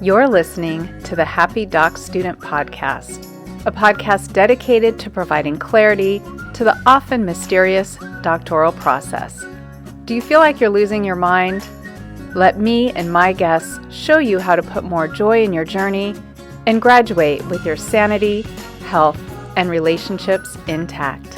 You're listening to the Happy Doc Student Podcast, a podcast dedicated to providing clarity to the often mysterious doctoral process. Do you feel like you're losing your mind? Let me and my guests show you how to put more joy in your journey and graduate with your sanity, health, and relationships intact.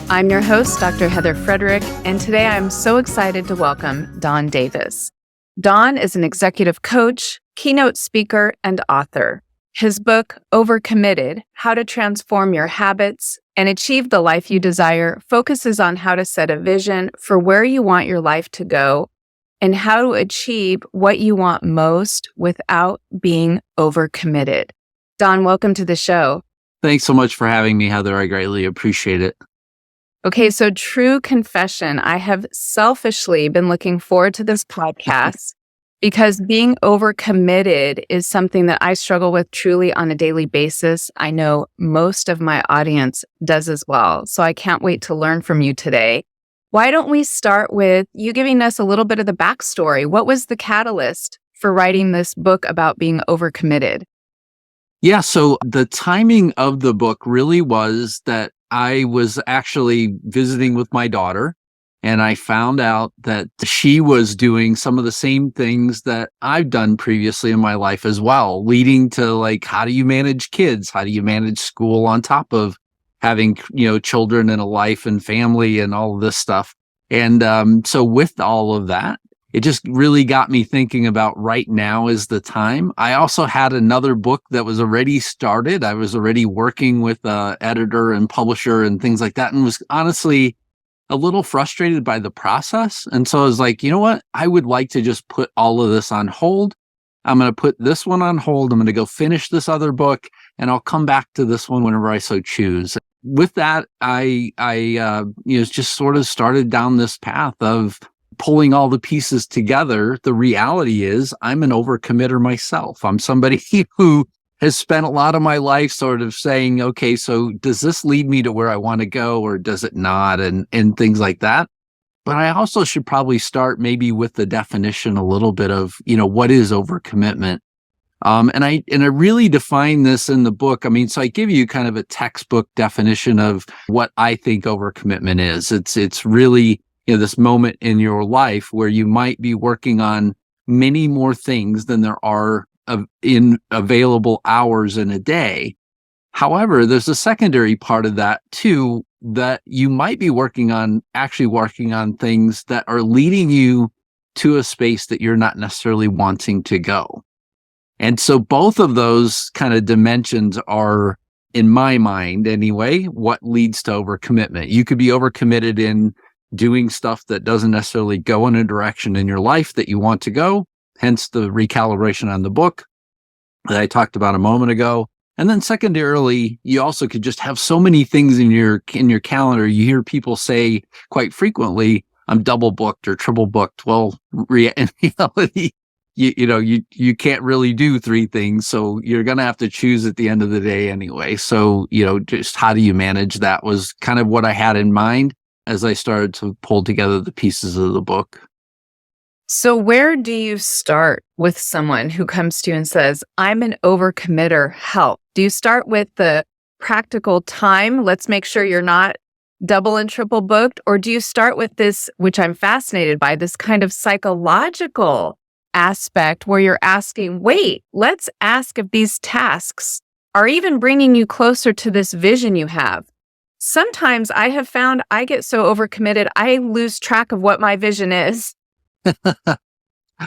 I'm your host, Dr. Heather Frederick, and today I'm so excited to welcome Don Davis. Don is an executive coach, keynote speaker, and author. His book, Overcommitted: How to Transform Your Habits and Achieve the Life You Desire, focuses on how to set a vision for where you want your life to go and how to achieve what you want most without being overcommitted. Don, welcome to the show. Thanks so much for having me, Heather. I greatly appreciate it. Okay, so true confession, I have selfishly been looking forward to this podcast because being overcommitted is something that I struggle with truly on a daily basis. I know most of my audience does as well. So I can't wait to learn from you today. Why don't we start with you giving us a little bit of the backstory? What was the catalyst for writing this book about being overcommitted? Yeah, so the timing of the book really was that I was actually visiting with my daughter, and I found out that she was doing some of the same things that I've done previously in my life as well, leading to like, how do you manage kids? How do you manage school on top of having, children and a life and family and all of this stuff? And so with all of that, it just really got me thinking about right now is the time. I also had another book that was already started. I was already working with an editor and publisher and things like that, and was honestly a little frustrated by the process. And so I was like, you know what? I would like to just put all of this on hold. I'm going to put this one on hold. I'm going to go finish this other book, and I'll come back to this one whenever I so choose. With that, I just sort of started down this path of pulling all the pieces together. The reality is I'm an overcommitter myself. I'm somebody who has spent a lot of my life sort of saying, okay, so does this lead me to where I want to go or does it not? And things like that. But I also should probably start maybe with the definition a little bit of, what is overcommitment? And I really define this in the book. So I give you kind of a textbook definition of what I think overcommitment is. It's really this moment in your life where you might be working on many more things than there are in available hours in a day. However, there's a secondary part of that too, that you might be working on things that are leading you to a space that you're not necessarily wanting to go. And so both of those kind of dimensions are, in my mind anyway, what leads to overcommitment. You could be overcommitted in doing stuff that doesn't necessarily go in a direction in your life that you want to go, hence the recalibration on the book that I talked about a moment ago. And then secondarily, you also could just have so many things in your calendar. You hear people say quite frequently, I'm double booked or triple booked. Well, in reality, you can't really do three things. So you're going to have to choose at the end of the day anyway. So, just how do you manage that was kind of what I had in mind as I started to pull together the pieces of the book. So where do you start with someone who comes to you and says, I'm an overcommitter, help? Do you start with the practical time? Let's make sure you're not double and triple booked. Or do you start with this, which I'm fascinated by, this kind of psychological aspect where you're asking, wait, let's ask if these tasks are even bringing you closer to this vision you have. Sometimes I have found I get so overcommitted, I lose track of what my vision is.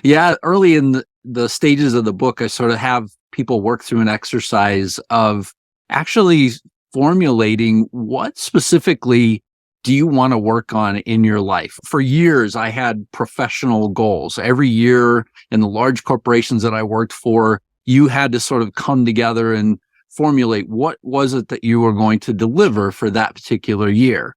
Yeah, early in the stages of the book, I sort of have people work through an exercise of actually formulating what specifically do you want to work on in your life. For years, I had professional goals. Every year in the large corporations that I worked for, you had to sort of come together and formulate what was it that you were going to deliver for that particular year.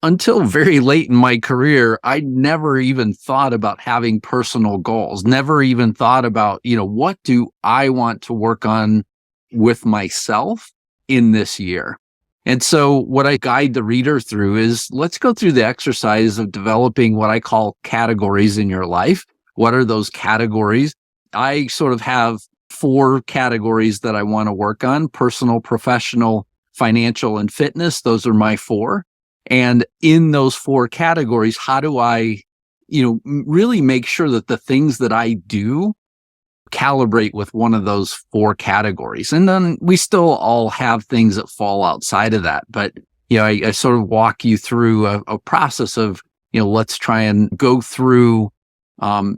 Until very late in my career, I never even thought about having personal goals, never even thought about, what do I want to work on with myself in this year? And so what I guide the reader through is let's go through the exercise of developing what I call categories in your life. What are those categories? I sort of have 4 categories that I want to work on: personal, professional, financial, and fitness. Those are my 4. And in those 4 categories, how do I, really make sure that the things that I do calibrate with one of those 4 categories? And then we still all have things that fall outside of that. But, I sort of walk you through a process of, let's try and go through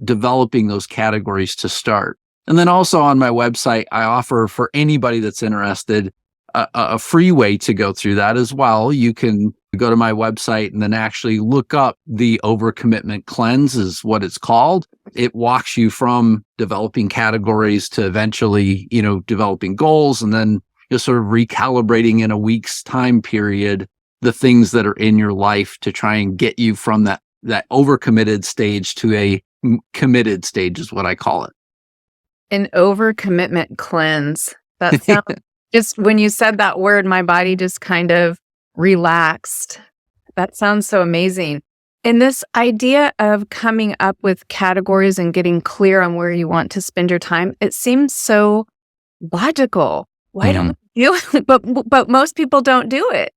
developing those categories to start. And then also on my website, I offer for anybody that's interested a free way to go through that as well. You can go to my website and then actually look up the Overcommitment Cleanse is what it's called. It walks you from developing categories to eventually, developing goals, and then you're sort of recalibrating in a week's time period the things that are in your life to try and get you from that overcommitted stage to a committed stage is what I call it. An overcommitment cleanse. That sounds just when you said that word, my body just kind of relaxed. That sounds so amazing. And this idea of coming up with categories and getting clear on where you want to spend your time, it seems so logical. Why don't we do it? But most people don't do it.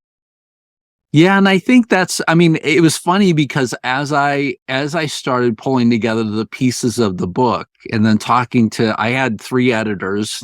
Yeah, and I think it was funny because as I started pulling together the pieces of the book and then I had 3 editors,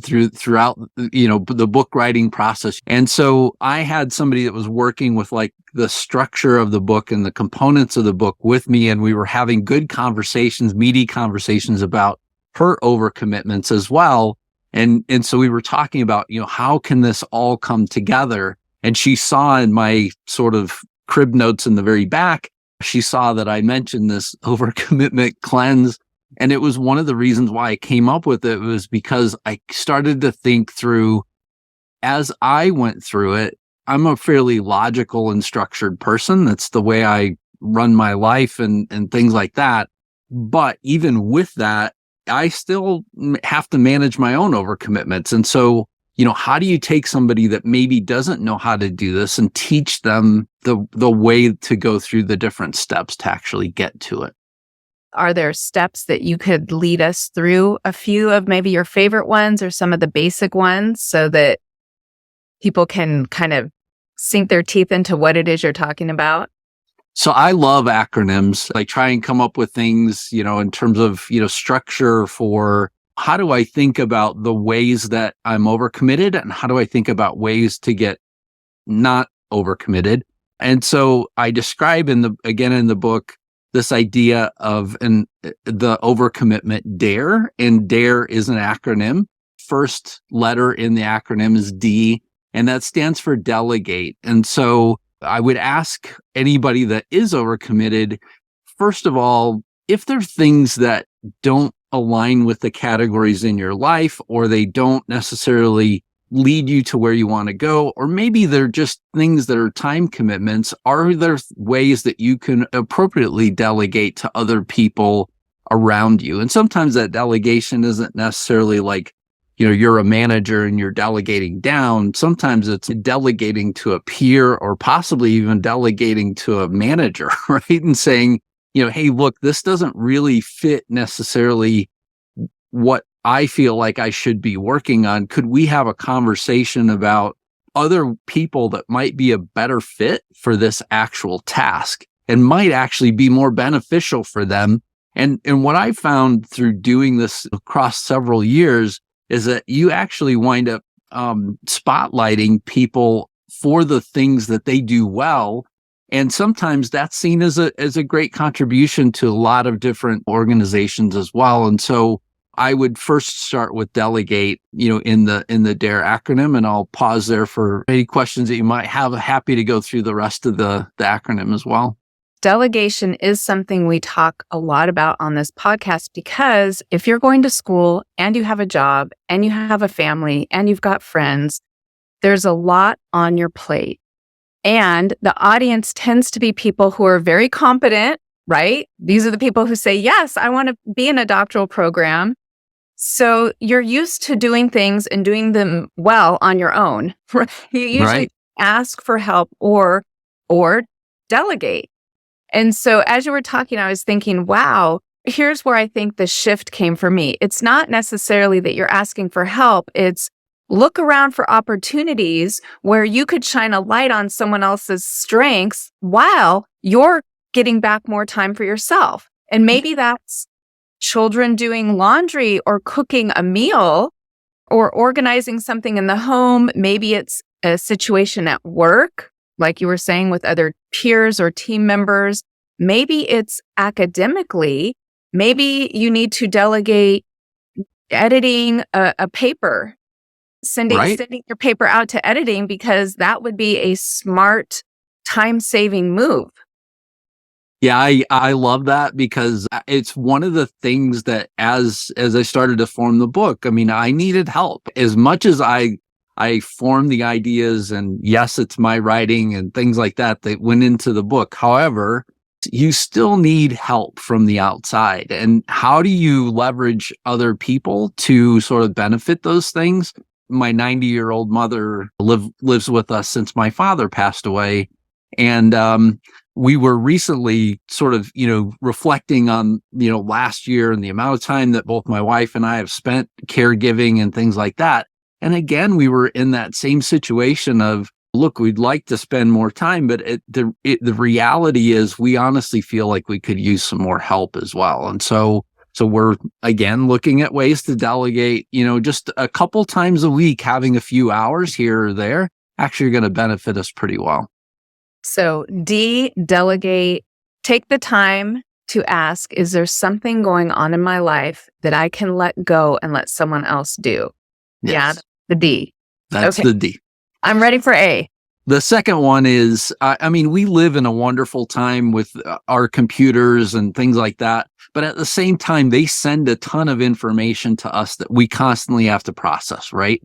throughout, the book writing process. And so I had somebody that was working with like the structure of the book and the components of the book with me. And we were having good conversations, meaty conversations about her overcommitments as well. And so we were talking about, how can this all come together? And she saw in my sort of crib notes in the very back, she saw that I mentioned this overcommitment cleanse. And it was one of the reasons why I came up with it was because I started to think through, as I went through it, I'm a fairly logical and structured person. That's the way I run my life and things like that. But even with that, I still have to manage my own overcommitments. And so, how do you take somebody that maybe doesn't know how to do this and teach them the way to go through the different steps to actually get to it? Are there steps that you could lead us through, a few of maybe your favorite ones or some of the basic ones, so that people can kind of sink their teeth into what it is you're talking about? So I love acronyms. I try and come up with things, in terms of, structure for how do I think about the ways that I'm overcommitted and how do I think about ways to get not overcommitted. And so I describe in the book, this idea of the overcommitment DARE, and DARE is an acronym. First letter in the acronym is D, and that stands for delegate. And so I would ask anybody that is overcommitted, first of all, if there are things that don't align with the categories in your life, or they don't necessarily lead you to where you want to go, or maybe they're just things that are time commitments, are there ways that you can appropriately delegate to other people around you? And sometimes that delegation isn't necessarily like, you're a manager and you're delegating down. Sometimes it's delegating to a peer or possibly even delegating to a manager, right? And saying, hey, look, this doesn't really fit necessarily what I feel like I should be working on. Could we have a conversation about other people that might be a better fit for this actual task and might actually be more beneficial for them? And what I found through doing this across several years is that you actually wind up spotlighting people for the things that they do well. And sometimes that's seen as a great contribution to a lot of different organizations as well. And so I would first start with delegate, in the DARE acronym, and I'll pause there for any questions that you might have. Happy to go through the rest of the acronym as well. Delegation is something we talk a lot about on this podcast, because if you're going to school and you have a job and you have a family and you've got friends, there's a lot on your plate. And the audience tends to be people who are very competent, right? These are the people who say, yes, I want to be in a doctoral program. So you're used to doing things and doing them well on your own. You usually ask for help or delegate. And so as you were talking, I was thinking, wow, here's where I think the shift came for me. It's not necessarily that you're asking for help. It's look around for opportunities where you could shine a light on someone else's strengths while you're getting back more time for yourself. And maybe that's children doing laundry or cooking a meal or organizing something in the home. Maybe it's a situation at work, like you were saying, with other peers or team members. Maybe it's academically. Maybe you need to delegate editing a paper, sending your paper out to editing, because that would be a smart, time-saving move. Yeah, I love that, because it's one of the things that as I started to form the book, I mean, I needed help. As much as I formed the ideas, and yes, it's my writing and things like that went into the book. However, you still need help from the outside. And how do you leverage other people to sort of benefit those things? My 90-year-old mother lives with us since my father passed away. And we were recently sort of, reflecting on, last year and the amount of time that both my wife and I have spent caregiving and things like that. And again, we were in that same situation of, look, we'd like to spend more time, but the reality is we honestly feel like we could use some more help as well. And so we're, again, looking at ways to delegate, just a couple times a week, having a few hours here or there, actually going to benefit us pretty well. So D, delegate, take the time to ask, is there something going on in my life that I can let go and let someone else do? Yes. Yeah, the D. That's okay. the D. I'm ready for A. The second one is, we live in a wonderful time with our computers and things like that. But at the same time, they send a ton of information to us that we constantly have to process, right?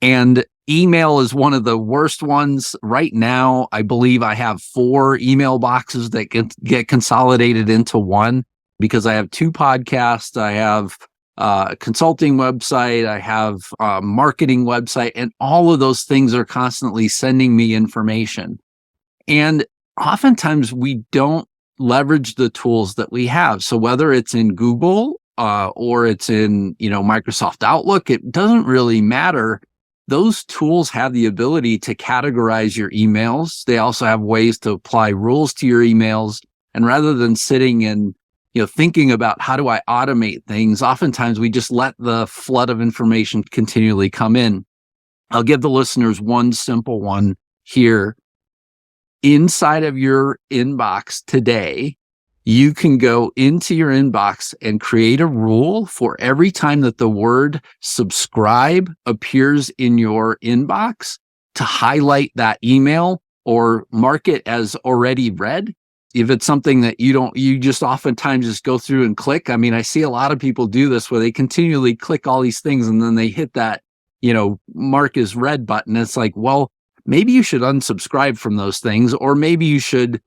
And email is one of the worst ones right now. I believe I have 4 email boxes that get consolidated into one, because I have 2 podcasts. I have a consulting website. I have a marketing website, and all of those things are constantly sending me information. And oftentimes we don't leverage the tools that we have. So whether it's in Google or it's in, Microsoft Outlook, it doesn't really matter. Those tools have the ability to categorize your emails. They also have ways to apply rules to your emails. And rather than sitting and, thinking about how do I automate things, oftentimes we just let the flood of information continually come in. I'll give the listeners one simple one here. Inside of your inbox today, you can go into your inbox and create a rule for every time that the word subscribe appears in your inbox to highlight that email or mark it as already read. If it's something that you just oftentimes just go through and click. I mean, I see a lot of people do this where they continually click all these things and then they hit that, mark as read button. It's like, well, maybe you should unsubscribe from those things, or maybe you should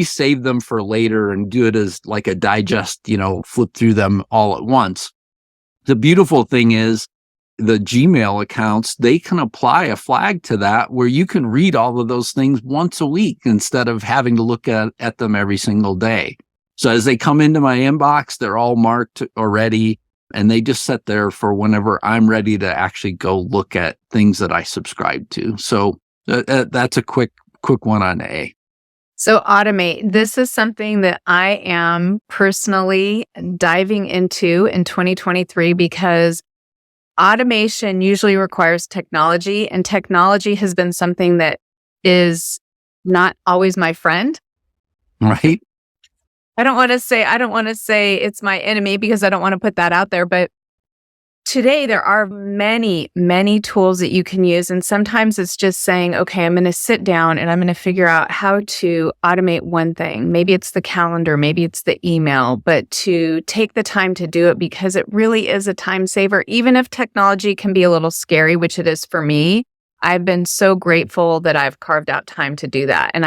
save them for later and do it as like a digest, flip through them all at once. The beautiful thing is the Gmail accounts, they can apply a flag to that where you can read all of those things once a week instead of having to look at them every single day. So as they come into my inbox, they're all marked already, and they just sit there for whenever I'm ready to actually go look at things that I subscribe to. So that's a quick one on A. So automate. This is something that I am personally diving into in 2023, because automation usually requires technology, and technology has been something that is not always my friend. Right. I don't want to say it's my enemy, because I don't want to put that out there, but today there are many, many tools that you can use. And sometimes it's just saying, okay, I'm going to sit down and I'm going to figure out how to automate one thing. Maybe it's the calendar, maybe it's the email, but to take the time to do it, because it really is a time saver. Even if technology can be a little scary, which it is for me, I've been so grateful that I've carved out time to do that. And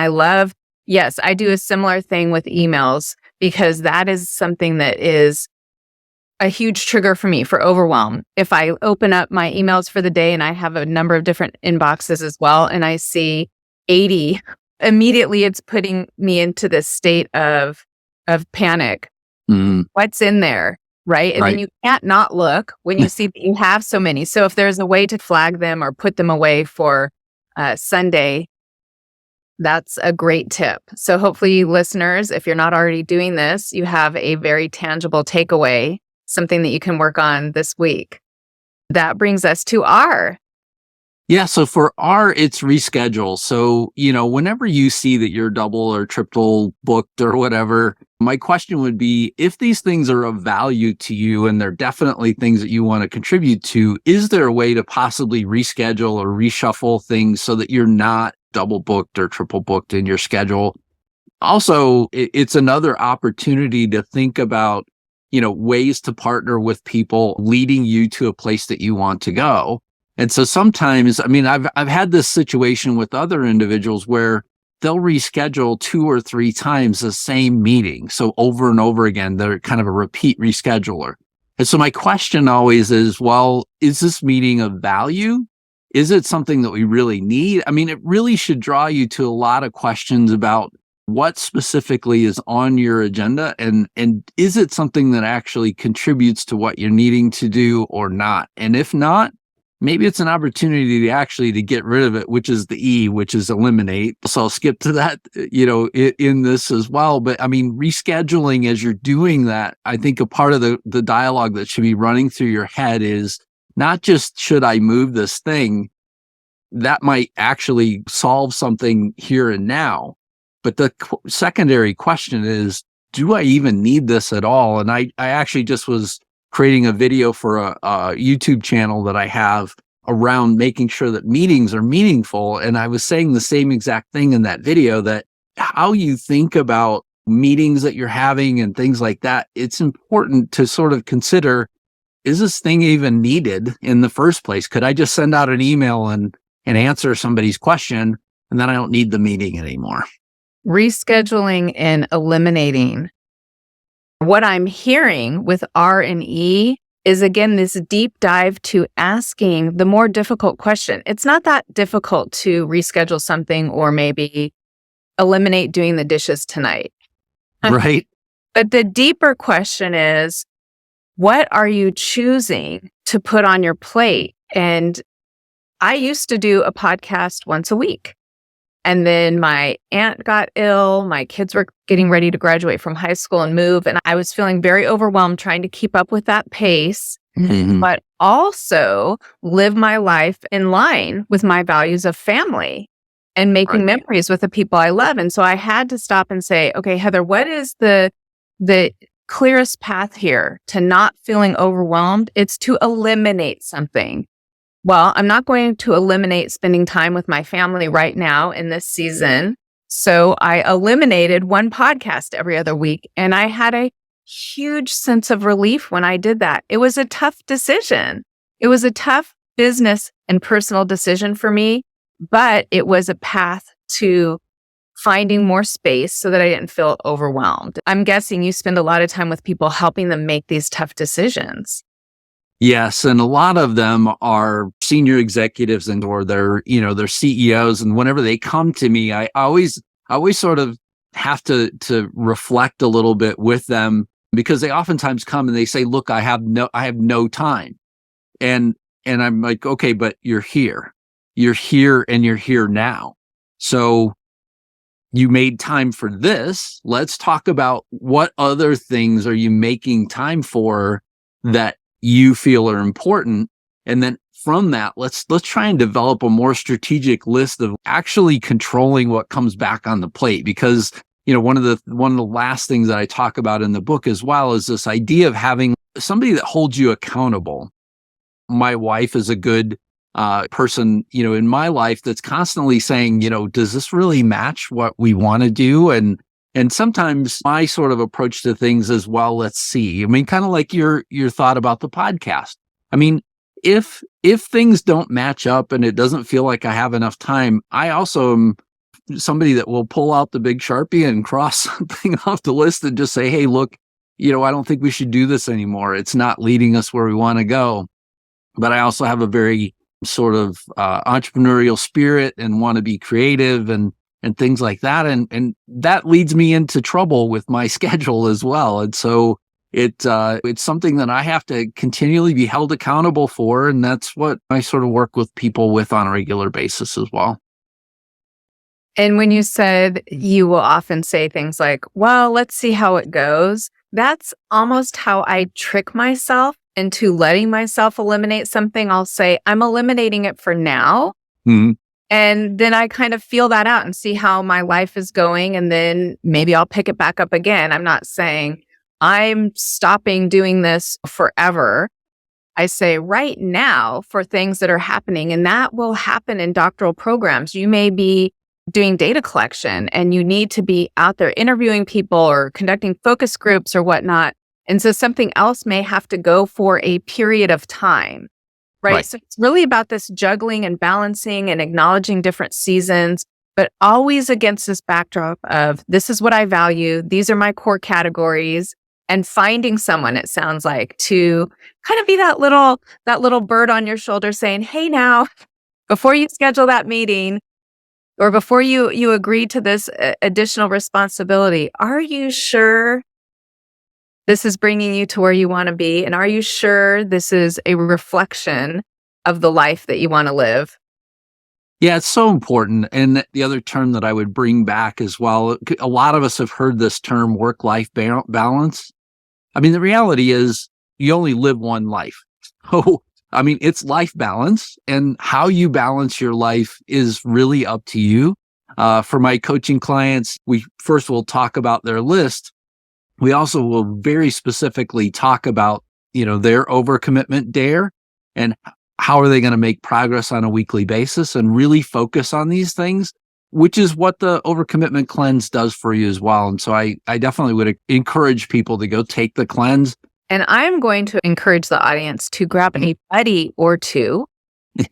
yes, I do a similar thing with emails, because that is something that is a huge trigger for me for overwhelm. If I open up my emails for the day and I have a number of different inboxes as well, and I see 80, immediately it's putting me into this state of panic. Mhm. What's in there, right? And then Right. you can't not look when you see that you have so many. So if there's a way to flag them or put them away for Sunday, that's a great tip. So hopefully, listeners, if you're not already doing this, you have a very tangible takeaway, something that you can work on this week. That brings us to R. Yeah, so for R, it's reschedule. So, whenever you see that you're double or triple booked or whatever, my question would be, if these things are of value to you and they're definitely things that you want to contribute to, is there a way to possibly reschedule or reshuffle things so that you're not double booked or triple booked in your schedule? Also, it's another opportunity to think about, ways to partner with people leading you to a place that you want to go. And so sometimes, I've had this situation with other individuals where they'll reschedule 2 or 3 times the same meeting. So over and over again, they're kind of a repeat rescheduler. And so my question always is, well, is this meeting of value? Is it something that we really need? It really should draw you to a lot of questions about what specifically is on your agenda, and is it something that actually contributes to what you're needing to do or not? And if not, maybe it's an opportunity to get rid of it, which is the E, which is eliminate. So I'll skip to that, in this as well. But rescheduling as you're doing that, I think a part of the dialogue that should be running through your head is not just, should I move this thing? That might actually solve something here and now. But the secondary question is, do I even need this at all? And I actually just was creating a video for a YouTube channel that I have around making sure that meetings are meaningful. And I was saying the same exact thing in that video, that how you think about meetings that you're having and things like that, it's important to sort of consider, is this thing even needed in the first place? Could I just send out an email and answer somebody's question, and then I don't need the meeting anymore? Rescheduling and eliminating. What I'm hearing with R and E is, again, this deep dive to asking the more difficult question. It's not that difficult to reschedule something or maybe eliminate doing the dishes tonight. Right. But the deeper question is, what are you choosing to put on your plate? And I used to do a podcast once a week. And then my aunt got ill. My kids were getting ready to graduate from high school and move. And I was feeling very overwhelmed trying to keep up with that pace, but also live my life in line with my values of family and making memories with the people I love. And so I had to stop and say, okay, Heather, what is the clearest path here to not feeling overwhelmed? It's to eliminate something. Well, I'm not going to eliminate spending time with my family right now in this season. So I eliminated one podcast every other week, and I had a huge sense of relief when I did that. It was a tough decision. It was a tough business and personal decision for me, but it was a path to finding more space so that I didn't feel overwhelmed. I'm guessing you spend a lot of time with people helping them make these tough decisions. Yes, and a lot of them are senior executives or they're CEOs, and whenever they come to me, I always sort of have to reflect a little bit with them, because they oftentimes come and they say, "Look, I have no time," and I'm like, "Okay, but you're here, and you're here now, so you made time for this. Let's talk about what other things are you making time for that you feel are important, and then from that, let's try and develop a more strategic list of actually controlling what comes back on the plate." Because one of the last things that I talk about in the book as well is this idea of having somebody that holds you accountable. My wife is a good person, in my life that's constantly saying, does this really match what we want to do? And sometimes my sort of approach to things is, well, let's see. Kind of like your thought about the podcast. If things don't match up and it doesn't feel like I have enough time, I also am somebody that will pull out the big Sharpie and cross something off the list and just say, hey, look, I don't think we should do this anymore. It's not leading us where we want to go. But I also have a very sort of entrepreneurial spirit and want to be creative and things like that. And that leads me into trouble with my schedule as well. And so it's something that I have to continually be held accountable for. And that's what I sort of work with people with on a regular basis as well. And when you said you will often say things like, well, let's see how it goes, that's almost how I trick myself into letting myself eliminate something. I'll say, I'm eliminating it for now. Mm-hmm. And then I kind of feel that out and see how my life is going. And then maybe I'll pick it back up again. I'm not saying I'm stopping doing this forever. I say right now for things that are happening, and that will happen in doctoral programs. You may be doing data collection and you need to be out there interviewing people or conducting focus groups or whatnot. And so something else may have to go for a period of time, right? So it's really about this juggling and balancing and acknowledging different seasons, but always against this backdrop of this is what I value. These are my core categories, and finding someone, it sounds like, to kind of be that little bird on your shoulder saying, hey, now, before you schedule that meeting, or before you agree to this additional responsibility, are you sure this is bringing you to where you want to be? And are you sure this is a reflection of the life that you want to live? Yeah, it's so important. And the other term that I would bring back as well, a lot of us have heard this term work-life balance. I mean, the reality is you only live one life. So I mean, it's life balance, and how you balance your life is really up to you. For my coaching clients, we first will talk about their list. We also will very specifically talk about, their overcommitment dare and how are they going to make progress on a weekly basis and really focus on these things, which is what the overcommitment cleanse does for you as well. And so I definitely would encourage people to go take the cleanse. And I'm going to encourage the audience to grab a buddy or two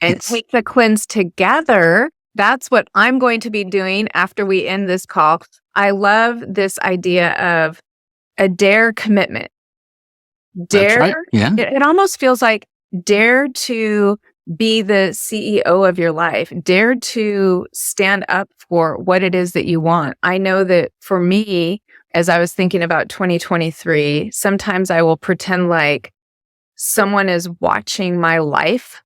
and take the cleanse together. That's what I'm going to be doing after we end this call. I love this idea of a dare commitment. Dare, That's right. Yeah. It almost feels like dare to be the CEO of your life. Dare to stand up for what it is that you want. I know that for me, as I was thinking about 2023, sometimes I will pretend like someone is watching my life,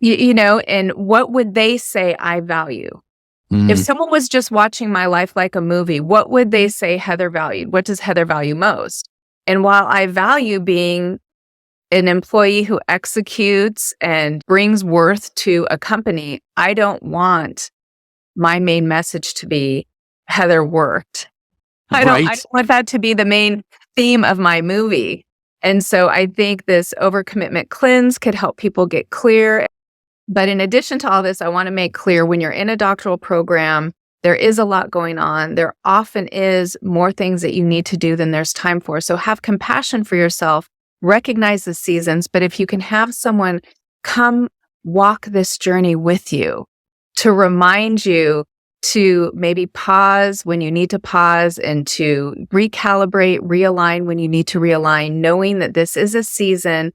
and what would they say I value? If someone was just watching my life like a movie, what would they say Heather valued? What does Heather value most? And while I value being an employee who executes and brings worth to a company, I don't want my main message to be Heather worked. I don't want that to be the main theme of my movie. And so I think this overcommitment cleanse could help people get clear. But in addition to all this, I want to make clear when you're in a doctoral program, there is a lot going on. There often is more things that you need to do than there's time for. So have compassion for yourself, recognize the seasons. But if you can have someone come walk this journey with you to remind you to maybe pause when you need to pause and to recalibrate, realign when you need to realign, knowing that this is a season,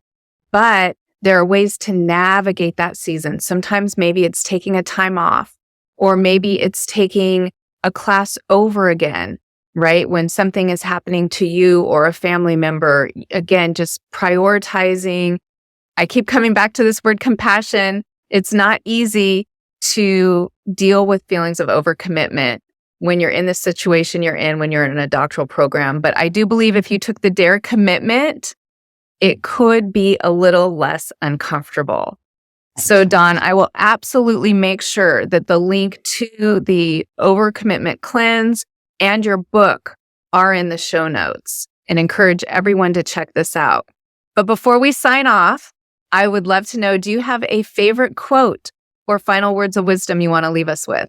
but there are ways to navigate that season. Sometimes maybe it's taking a time off, or maybe it's taking a class over again, right? When something is happening to you or a family member, again, just prioritizing. I keep coming back to this word compassion. It's not easy to deal with feelings of overcommitment when you're in the situation you're in, when you're in a doctoral program. But I do believe if you took the dare commitment, it could be a little less uncomfortable. So Don, I will absolutely make sure that the link to the overcommitment cleanse and your book are in the show notes, and encourage everyone to check this out. But before we sign off, I would love to know, do you have a favorite quote or final words of wisdom you want to leave us with?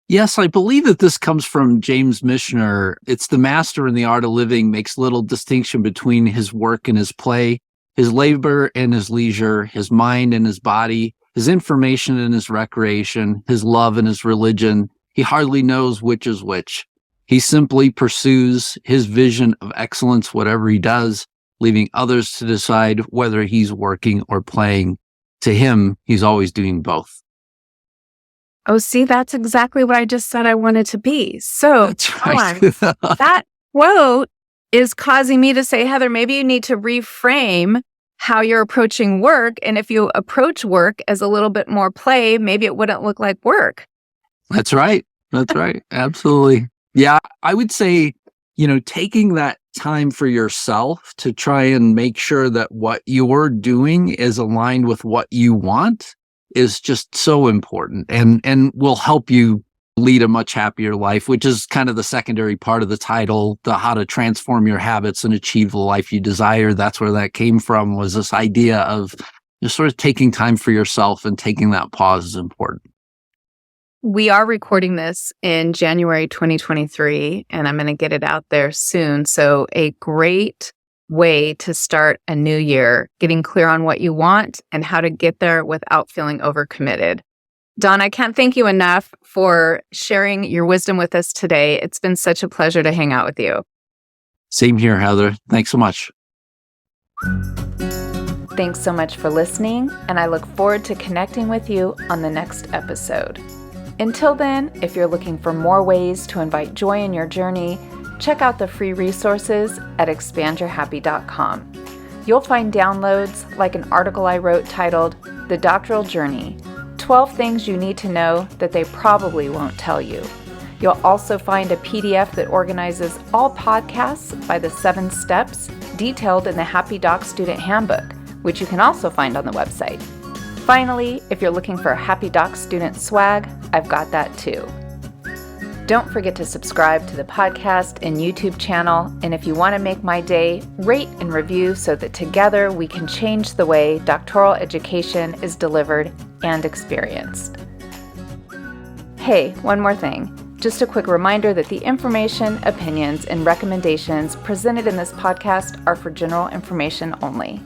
Yes, I believe that this comes from James Michener. It's the master in the art of living makes little distinction between his work and his play, his labor and his leisure, his mind and his body, his information and his recreation, his love and his religion. He hardly knows which is which. He simply pursues his vision of excellence, whatever he does, leaving others to decide whether he's working or playing. To him, he's always doing both. Oh, see, that's exactly what I just said I wanted to be. So, That's right. that quote is causing me to say, Heather, maybe you need to reframe how you're approaching work. And if you approach work as a little bit more play, maybe it wouldn't look like work. That's right. That's right. Absolutely. Yeah. I would say, taking that time for yourself to try and make sure that what you're doing is aligned with what you want is just so important and will help you lead a much happier life, which is kind of the secondary part of the title, the how to transform your habits and achieve the life you desire. That's where that came from, was this idea of just sort of taking time for yourself and taking that pause is important. We are recording this in January 2023, and I'm going to get it out there soon. So a great way to start a new year, getting clear on what you want and how to get there without feeling overcommitted. Don, I can't thank you enough for sharing your wisdom with us today. It's been such a pleasure to hang out with you. Same here, Heather. Thanks so much. Thanks so much for listening, and I look forward to connecting with you on the next episode. Until then, if you're looking for more ways to invite joy in your journey, check out the free resources at expandyourhappy.com. You'll find downloads like an article I wrote titled The Doctoral Journey, 12 Things You Need to Know That They Probably Won't Tell You. You'll also find a PDF that organizes all podcasts by the 7 steps detailed in the Happy Doc Student Handbook, which you can also find on the website. Finally, if you're looking for Happy Doc Student swag, I've got that too. Don't forget to subscribe to the podcast and YouTube channel, and if you want to make my day, rate and review so that together we can change the way doctoral education is delivered and experienced. Hey, one more thing. Just a quick reminder that the information, opinions, and recommendations presented in this podcast are for general information only.